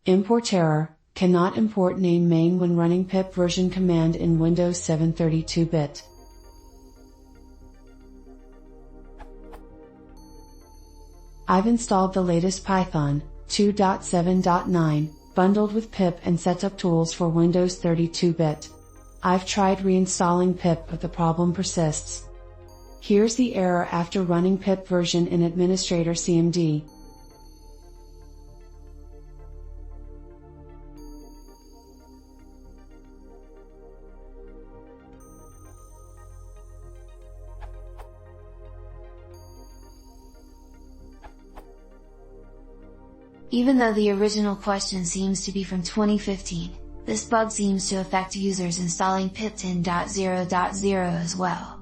ImportError, cannot import name main when running pip version command in Windows 7 32-bit. I've installed the latest Python 2.7.9, bundled with pip and setup tools for Windows 32-bit. I've tried reinstalling pip but the problem persists. Here's the error after running pip version in Administrator CMD. Even though the original question seems to be from 2015, this bug seems to affect users installing pip 10.0.0 as well.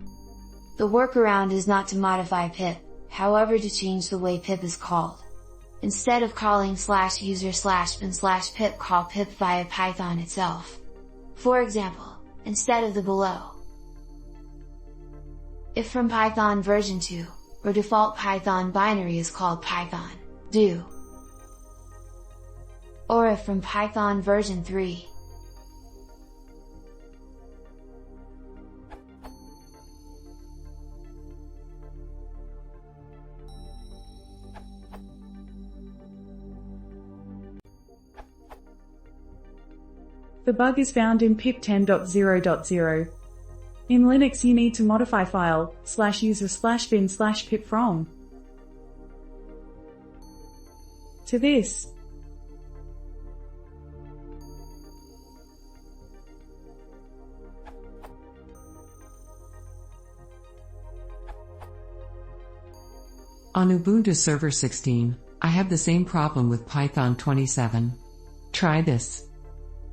The workaround is not to modify pip, however to change the way pip is called. Instead of calling /user/bin/pip, call pip via Python itself. For example, instead of the below. If from Python version 2, or default Python binary is called Python do. Or if from Python version 3. The bug is found in pip 10.0.0. In Linux you need to modify file /user/bin/pip from. To this. On Ubuntu Server 16, I have the same problem with Python 27. Try this.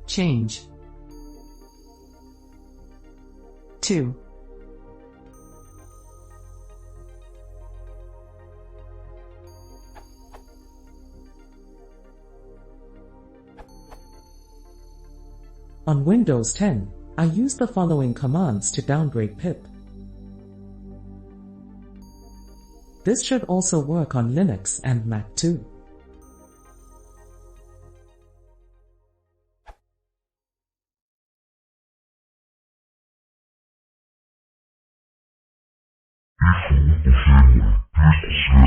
Change. 2. On Windows 10, I use the following commands to downgrade pip. This should also work on Linux and Mac too. ImportError.